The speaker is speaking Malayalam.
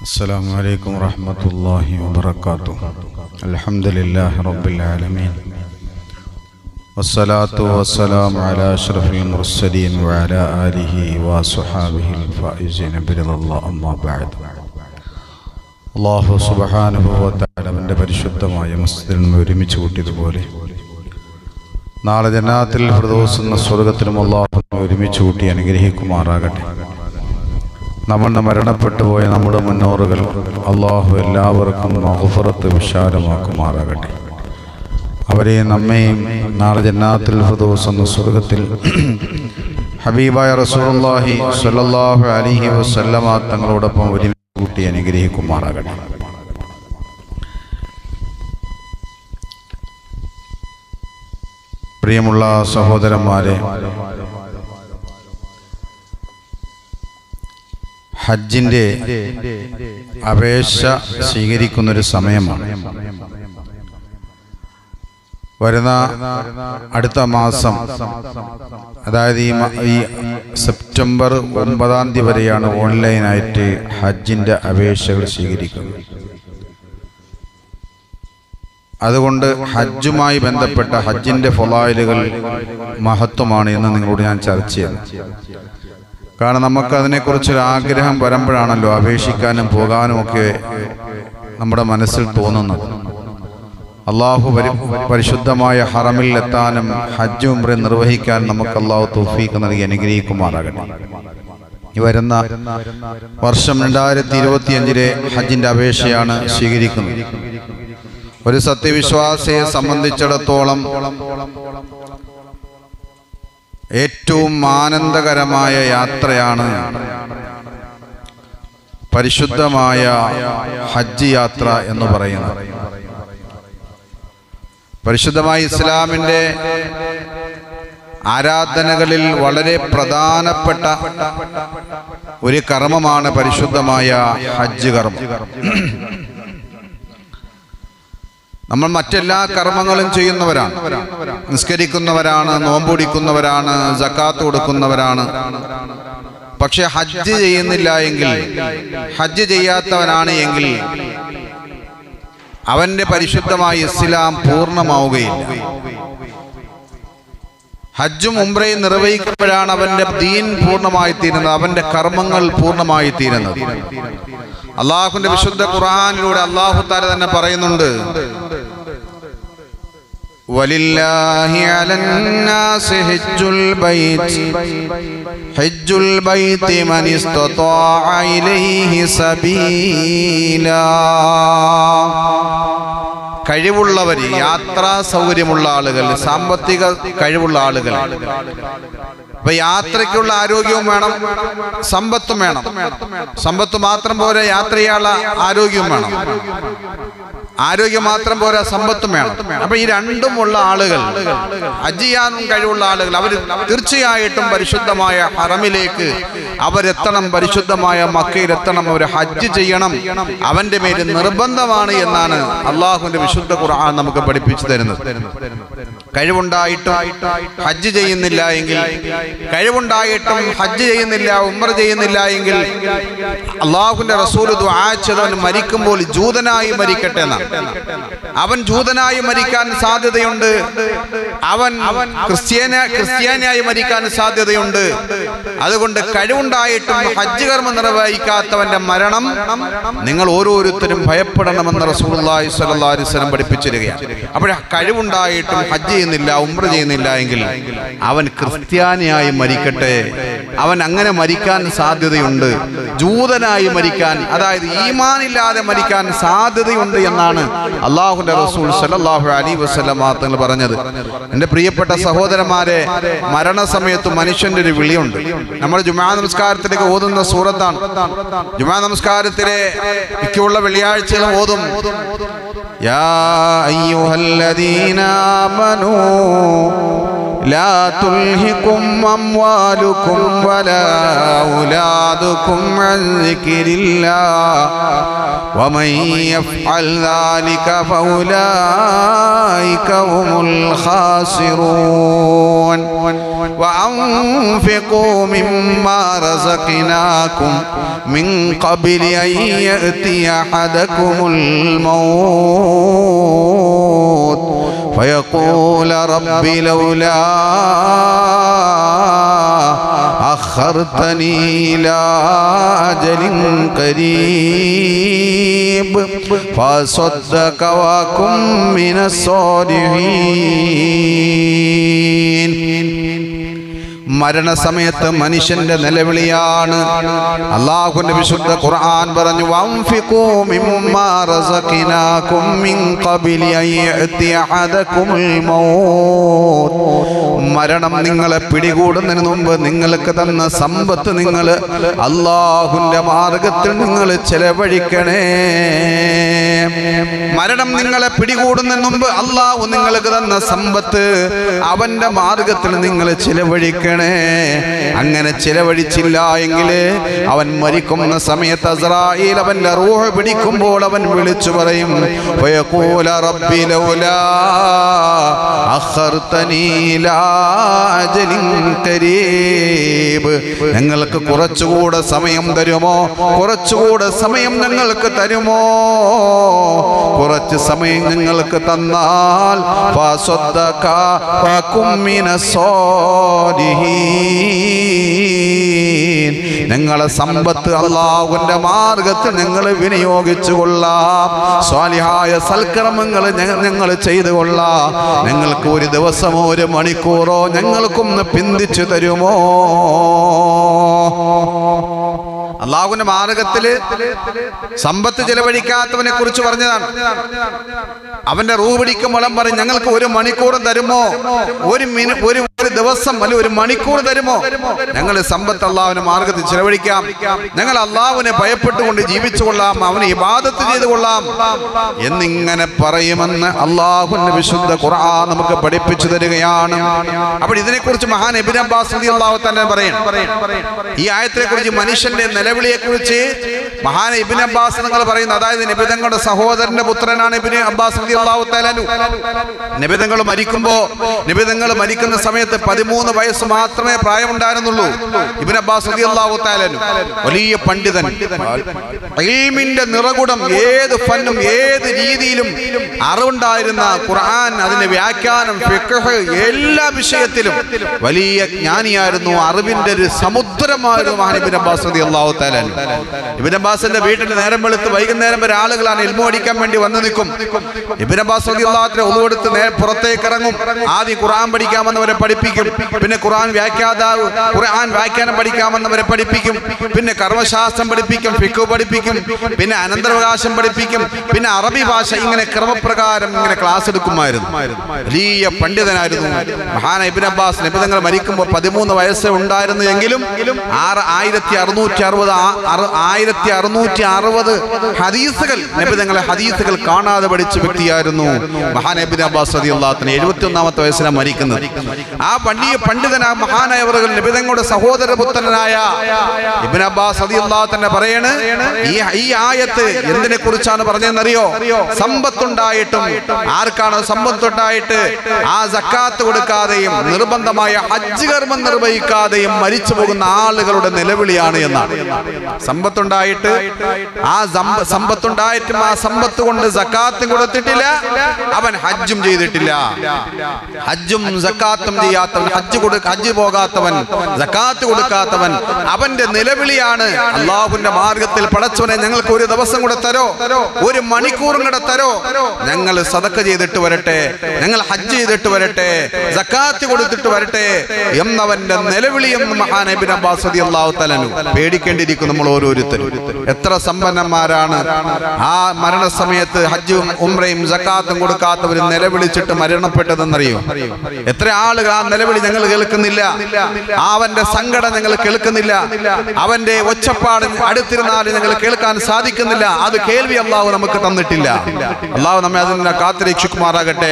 السلام عليكم ورحمة الله وبركاته. الحمد لله رب العالمين والصلاة والسلام على أشرف المرسلين وعلى آله وصحابه الفائزين برضا الله. أما بعد, അല്ലാഹു സുബ്ഹാനഹു വ തആല അവൻ്റെ പരിശുദ്ധമായ മസ്ജിദിൽ നിന്ന് ഒരുമിച്ച് കൂട്ടിയതുപോലെ നാളെ ജന്നാത്തുൽ ഫിർദൗസ് എന്ന സ്വർഗ്ഗത്തിലും അല്ലാഹു ഒരുമിച്ച് കൂട്ടി അനുഗ്രഹിക്കുമാറാകട്ടെ. നമ്മൾ മരണപ്പെട്ടു പോയ നമ്മുടെ മുന്നോറുകൾ അല്ലാഹു എല്ലാവർക്കും മഗ്ഫിറത്ത് വിശാലമാക്കുമാറാകട്ടെ. അവരെയും നമ്മെയും നാളെ ജന്നാത്തുൽ ഫിർദൗസ് എന്ന സ്വർഗ്ഗത്തിൽ ഹബീബായ റസൂലുള്ളാഹി സ്വല്ലല്ലാഹു അലൈഹി വസല്ലമ തങ്ങളോടൊപ്പം ഒരുമിച്ച് കൂട്ടി അനുഗ്രഹിക്കുമാറാകട്ടെ. പ്രിയമുള്ള സഹോദരന്മാരെ, ഹജ്ജിൻ്റെ അപേക്ഷ സ്വീകരിക്കുന്നൊരു സമയമാണ്. വരുന്ന അടുത്ത മാസം, അതായത് ഈ സെപ്റ്റംബർ 9 വരെയാണ് ഓൺലൈനായിട്ട് ഹജ്ജിൻ്റെ അപേക്ഷകൾ സ്വീകരിക്കുന്നത്. അതുകൊണ്ട് ഹജ്ജുമായി ബന്ധപ്പെട്ട ഹജ്ജിൻ്റെ ഫളായിലുകൾ മഹത്വമാണ് എന്ന് നിങ്ങളോട് ഞാൻ ചർച്ച ചെയ്യുന്നു. കാരണം നമുക്ക് അതിനെക്കുറിച്ചൊരു ആഗ്രഹം വരുമ്പോഴാണല്ലോ അപേക്ഷിക്കാനും പോകാനും ഒക്കെ നമ്മുടെ മനസ്സിൽ തോന്നുന്നത്. അള്ളാഹു പരിശുദ്ധമായ ഹറമിൽ എത്താനും ഹജ്ജ് ഉംറ നിർവഹിക്കാൻ നമുക്ക് അള്ളാഹു തൗഫീഖ് നൽകി അനുഗ്രഹിക്കുമാറാകട്ടെ. ഈ വരുന്ന വർഷം 2025 ഹജ്ജിൻ്റെ അപേക്ഷയാണ് സ്വീകരിക്കുന്നത്. ഒരു സത്യവിശ്വാസിയെ സംബന്ധിച്ചിടത്തോളം ഏറ്റവും ആനന്ദകരമായ യാത്രയാണ് പരിശുദ്ധമായ ഹജ്ജ് യാത്ര എന്ന് പറയുന്നത്. പരിശുദ്ധമായ ഇസ്ലാമിൻ്റെ ആരാധനകളിൽ വളരെ പ്രധാനപ്പെട്ട ഒരു കർമ്മമാണ് പരിശുദ്ധമായ ഹജ്ജ് കർമ്മം. നമ്മൾ മറ്റെല്ലാ കർമ്മങ്ങളും ചെയ്യുന്നവരാണ്, നിസ്കരിക്കുന്നവരാണ്, നോമ്പുടിക്കുന്നവരാണ്, സക്കാത്ത് കൊടുക്കുന്നവരാണ്. പക്ഷെ ഹജ്ജ് ചെയ്യുന്നില്ല എങ്കിൽ, ഹജ്ജ് ചെയ്യാത്തവനാണ് എങ്കിൽ അവന്റെ പരിശുദ്ധമായ ഇസ്ലാം പൂർണ്ണമാവുകയില്ല. ഹജ്ജും ഉംറയും നിർവഹിക്കുമ്പോഴാണ് അവന്റെ ദീൻ പൂർണ്ണമായി തീരുന്നത്, അവന്റെ കർമ്മങ്ങൾ പൂർണ്ണമായി തീരുന്നത്. അള്ളാഹുവിന്റെ വിശുദ്ധ ഖുർആനിലൂടെ അള്ളാഹു തആല തന്നെ പറയുന്നുണ്ട്, വലില്ലാഹി അലന്നാസി ഹജ്ജുൽ ബൈത്തി മൻ ഇസ്തതാഅ ഇലൈഹി സബീലാ. കഴിവുള്ളവർ, യാത്രാ സൗകര്യമുള്ള ആളുകൾ, സാമ്പത്തിക കഴിവുള്ള ആളുകൾ. അപ്പൊ യാത്രയ്ക്കുള്ള ആരോഗ്യവും വേണം, സമ്പത്തും വേണം. സമ്പത്ത് മാത്രം പോരാ, യാത്ര ചെയ്യാനുള്ള ആരോഗ്യവും വേണം. ആരോഗ്യം മാത്രം പോരാ, സമ്പത്തും വേണം. അപ്പൊ ഈ രണ്ടും ഉള്ള ആളുകൾ, ഹജ്ജ് ചെയ്യാനും കഴിവുള്ള ആളുകൾ, അവർ തീർച്ചയായിട്ടും പരിശുദ്ധമായ ഹറമിലേക്ക് അവരെത്തണം, പരിശുദ്ധമായ മക്കയിലെത്തണം, അവർ ഹജ്ജ് ചെയ്യണം. അവന്റെ മേൽ നിർബന്ധമാണ് എന്നാണ് അള്ളാഹുവിന്റെ വിശുദ്ധ ഖുർആൻ നമുക്ക് പഠിപ്പിച്ചു തരുന്നത്. കഴിവുണ്ടായിട്ടും ഹജ്ജ് ചെയ്യുന്നില്ല എങ്കിൽ, കഴിവുണ്ടായിട്ടും ഹജ്ജ് ചെയ്യുന്നില്ല, ഉംറ ചെയ്യുന്നില്ല എങ്കിൽ അള്ളാഹുവിന്റെ റസൂൽ ദുആ ചെയ്തവൻ മരിക്കുമ്പോൾ ജൂതനായി മരിക്കട്ടെ എന്നാണ്. അവൻ ജൂതനായി മരിക്കാൻ സാധ്യതയുണ്ട്, അവൻ ക്രിസ്ത്യാനിയായി മരിക്കാൻ സാധ്യതയുണ്ട്. അതുകൊണ്ട് കഴിവുണ്ടായിട്ടും ഹജ്ജ് കർമ്മം നിർവഹിക്കാത്തവന്റെ മരണം നിങ്ങൾ ഓരോരുത്തരും ഭയപ്പെടണമെന്ന് റസൂലുള്ളാഹി സ്വല്ലല്ലാഹു അലൈഹി വസല്ലം പഠിപ്പിച്ചിരിക്കുകയാണ്. അപ്പോൾ കഴിവുണ്ടായിട്ടും ഹജ്ജ് ചെയ്യുന്നില്ല, ഉംറ ചെയ്യുന്നില്ല എങ്കിൽ അവൻ ക്രിസ്ത്യാനിയായി മരിക്കട്ടെ. അവൻ അങ്ങനെ മരിക്കാൻ സാധ്യതയുണ്ട്. ജൂതനായി മരിക്കാൻ, അതായത് ഈമാനില്ലാതെ മരിക്കാൻ സാധ്യതയുണ്ട് എന്നാണ് അല്ലാഹുവിന്റെ റസൂൽ സല്ലല്ലാഹു അലൈഹി വസല്ലം തങ്ങൾ പറഞ്ഞത്. എൻ്റെ പ്രിയപ്പെട്ട സഹോദരന്മാരെ, മരണസമയത്ത് മനുഷ്യന്റെ ഒരു വിളിയുണ്ട്. നമ്മൾ ജുമാ നമസ്കാരത്തിലേക്ക് ഓതുന്ന സൂറത്താണ്. ജുമാ നമസ്കാരത്തിലെ മിക്കുള്ള വെള്ളിയാഴ്ചകളും ഓതും, യാ അയ്യുഹല്ലദീന ആമനൂ ലാ തുൽഹികും അംവാലുകും വലാ ഔലാദുകും അൻ ദിക്രില്ലാഹ് വമൻ യഫ്അൽ ദാലിക ഫൗലായിക ഹുമുൽ ഖാസിറൂൻ. وأنفقوا مما رزقناكم من قبل أن يأتي أحدكم الموت فيقول رب لولا أخرتني إلى أجل قريب فأصدق وأكن من الصالحين. മരണസമയത്ത് മനുഷ്യന്റെ നിലവിളിയാണ്. അല്ലാഹുവിന്റെ വിശുദ്ധ ഖുർആൻ പറഞ്ഞു, വൻഫിഖൂ മിമ്മാ റസഖനാകും മിൻ ഖബലി അൻ യഅതിയ അഹദകുമുൽ മൗത്ത്. മരണം നിങ്ങളെ പിടികൂടുന്നതിന് മുമ്പ് നിങ്ങൾക്ക് തന്ന സമ്പത്ത് നിങ്ങൾ അല്ലാഹുവിന്റെ മാർഗത്തിൽ നിങ്ങൾ ചെലവഴിക്കണേ. മരണം നിങ്ങളെ പിടികൂടുന്നതിന് മുമ്പ് അല്ലാഹു നിങ്ങൾക്ക് തന്ന സമ്പത്ത് അവന്റെ മാർഗത്തിൽ നിങ്ങൾ ചെലവഴിക്കണേ. അങ്ങനെ ചിലവഴിച്ചില്ല എങ്കിൽ അവൻ മരിക്കുന്ന സമയത്ത് അസ്രായീൽ അവന്റെ റൂഹ് പിടിക്കുമ്പോൾ അവൻ വിളിച്ചു പറയും, ഫയഖൂല റബ്ബി ലൗലാ അഖർതനീ ഇലാ അജലിൻ ഖരീബ്. ഞങ്ങൾക്ക് കുറച്ചുകൂടെ സമയം തരുമോ? കുറച്ചുകൂടെ സമയം ഞങ്ങൾക്ക് തരുമോ? കുറച്ച് സമയം ഞങ്ങൾക്ക് തന്നാൽ ഫസദ്ദഖ വകും മിനസ്സാലിഹീൻ. ഞങ്ങളെ സമ്പത്ത് അല്ലാഹുവിന്റെ മാർഗത്തിൽ ഞങ്ങൾ വിനിയോഗിച്ചു കൊള്ളാം. സ്വാലിഹായ സൽക്കർമ്മങ്ങൾ ഞങ്ങൾ ചെയ്തു കൊള്ളാം. ഞങ്ങൾക്ക് ഒരു ദിവസമോ ഒരു മണിക്കൂറോ ഞങ്ങൾക്കൊന്ന് പിന്തിച്ചു തരുമോ? അല്ലാഹുവിന്റെ മാർഗത്തില് സമ്പത്ത് ചെലവഴിക്കാത്തവനെ കുറിച്ച് പറഞ്ഞതാണ്. അവന്റെ റൂഹ് പിടിക്കുമ്പോൾ പറയും, ഞങ്ങൾക്ക് ഒരു മണിക്കൂർ തരുമോ? ഒരു ദിവസം അല്ലെ ഒരു മണിക്കൂർ തരുമോ? ഞങ്ങൾ സമ്പത്ത് അല്ലാഹുവിന്റെ മാർഗത്തിൽ ചെലവഴിക്കാം. ഞങ്ങൾ അല്ലാഹുവിനെ ഭയപ്പെട്ടുകൊണ്ട് ജീവിച്ചു കൊള്ളാം, അവനെ ഇബാദത്ത് ചെയ്തു കൊള്ളാം എന്നിങ്ങനെ പറയുമെന്ന് അല്ലാഹുവിന്റെ വിശുദ്ധ ഖുർആൻ നമുക്ക് പഠിപ്പിച്ചു തരികയാണ്. അപ്പോൾ ഇതിനെക്കുറിച്ച് മഹാൻ ഇബ്നു അബ്ബാസ് റളിയല്ലാഹു തആല പറയും, ഈ ആയത്തിനെ കുറിച്ച് മനുഷ്യന്റെ നിലവിളിയെ കുറിച്ച് മഹാൻ ഇബ്നു അബ്ബാസ് നിങ്ങൾ പറയുന്നു. അതായത് നബി തങ്ങളുടെ സഹോദരന്റെ പുത്രനാണ് ഇബ്നു അബ്ബാസ് റളിയല്ലാഹു തആല. നബി തങ്ങൾ മരിക്കുന്ന സമയത്ത് 13 വയസ്സ് മാത്രമേ പ്രായമുണ്ടായിരുന്നുള്ളൂ. ഇബ്നു അബ്ബാസ് റളിയല്ലാഹു തആല വലിയ പണ്ഡിതൻ, ഇൽമിന്റെ നിറകുടം, ഏത് ഫന്നും ഏത് രീതിയിലും അറിവുണ്ടായിരുന്ന, ഖുർആൻ അതിന്റെ വ്യാഖ്യാനം, ഫിഖ്ഹ് എല്ലാ വിഷയത്തിലും വലിയ ജ്ഞാനിയായിരുന്നു. അറിവിന്റെ ഒരു സമുദ്രമായിരുന്നു മഹാൻ ഇബ്നു അബ്ബാസ് റളിയല്ലാഹു തആല. ഇബ്നു അബ്ബാസിന്റെ വീട്ടിൽ നേരം വെളുത്ത് വൈകുന്നേരം വരെ ആളുകളാണ് ഇൽമു പഠിക്കാൻ വേണ്ടി വന്നു നിൽക്കും. ഇബ്നു അബ്ബാസ് റളിയല്ലാഹു തആല ഉളു എടുത്ത് പുറത്തേക്ക് ഇറങ്ങും. ആദ്യം ഖുർആൻ പഠിക്കാമെന്നവരെ പഠിപ്പിക്കും, പിന്നെ ഖുർആൻ വ്യാഖ്യാനം പഠിക്കാമെന്നവരെ പഠിപ്പിക്കും, പിന്നെ കർമ്മശാസ്ത്രം പഠിപ്പിക്കും, ഫിഖ് പഠിപ്പിക്കും, പിന്നെ അനന്തരാവകാശം പഠിപ്പിക്കും, പിന്നെ അറബി ഭാഷ. ഇങ്ങനെ ക്രമപ്രകാരം ഇങ്ങനെ ക്ലാസ് എടുക്കുമായിരുന്നു. വലിയ പണ്ഡിതനായിരുന്നു മഹാൻ ഇബ്നു അബ്ബാസ്. നബി തങ്ങൾ മരിക്കുമ്പോൾ 13 വയസ്സ് ഉണ്ടായിരുന്നു എങ്കിലും 1660 ഹദീസുകൾ നബി തങ്ങളെ ഹദീസുകൾ കാണാതെ പഠിച്ച വ്യക്തിയായിരുന്നു മഹാൻ ഇബ്നു അബ്ബാസ് റളിയല്ലാഹു അൻഹു. 71ാമത്തെ വയസ്സിലാണ് മരിക്കുന്നത്. ആ പണ്ഡിതനായ മഹാനായവர்கள் നബി തങ്ങളുടെ സഹോദരപുത്രനായ ഇബ്നു അബ്ബാസ് റളിയല്ലാഹു അൻഹു പറയാണ്, ഈ ആയത്ത് എന്തിനെ കുറിച്ചാണ് പറഞ്ഞതെന്നറിയോ? സമ്പത്തുണ്ടായിട്ടും ആർക്കാണ് സമ്പത്തുണ്ടായിട്ട് ആ സക്കാത്ത് കൊടുക്കാതെയും നിർബന്ധമായ ഹജ്ജ് കർമ്മം നിർവഹിക്കാതെയും മരിച്ചു പോകുന്ന ആളുകളുടെ നിലവിളിയാണ് എന്നാണ്. സമ്പത്തുണ്ടായിട്ടും ആ സമ്പത്ത് കൊണ്ട് സക്കാത്തും കൊടുത്തിട്ടില്ല, അവൻ ഹജ്ജും ചെയ്തിട്ടില്ല. ഹജ്ജും സക്കാത്തും ചെയ്യാത്തവൻ, ഹജ്ജ് പോകാത്തവൻ, സക്കാത്ത് കൊടുക്കാത്തവൻ, അവന്റെ നിലവിളിയാണ് അല്ലാഹുവിന്റെ മാർഗത്തിൽ, പടച്ചവനെ ഞങ്ങൾക്ക് ഒരു ദിവസം കൂടെ തരോ, ഒരു മണിക്കൂറും കൂടെ തരോ, ഞങ്ങൾ സദക്ക ചെയ്തിട്ട് വരട്ടെ, ഞങ്ങൾ ഹജ്ജ് ചെയ്തിട്ട് വരട്ടെ, സക്കാത്ത് കൊടുത്തിട്ട് വരട്ടെ എന്നവന്റെ നിലവിളിയെന്ന് മഹാൻ ഇബ്നു അബ്ബാസ് റളിയല്ലാഹു തആല. പേടിക്കേണ്ടിയിരിക്കും നമ്മൾ ഓരോരുത്തരും. എത്ര സമ്പന്നന്മാരാണ് ആ മരണസമയത്ത് ഹജ്ജും ഉംറയും സക്കാത്തും കൊടുക്കാത്തവരും നിലവിളിച്ചിട്ട് മരണപ്പെട്ടതെന്നറിയോ? എത്ര ആളുകൾ ആ നിലവിളി ഞങ്ങൾ കേൾക്കുന്നില്ല, അവന്റെ സങ്കടം ഞങ്ങൾ കേൾക്കുന്നില്ല, അവന്റെ ഒച്ചപ്പാട് അടുത്തിരുന്നാലും ഞങ്ങൾ കേൾക്കാൻ സാധിക്കുന്നില്ല. അത് കേൾവി അല്ലാഹു നമുക്ക് തന്നിട്ടില്ല. അല്ലാഹു നമ്മെ അതിനെ കാത്തുരക്ഷിക്കുമാറാകട്ടെ.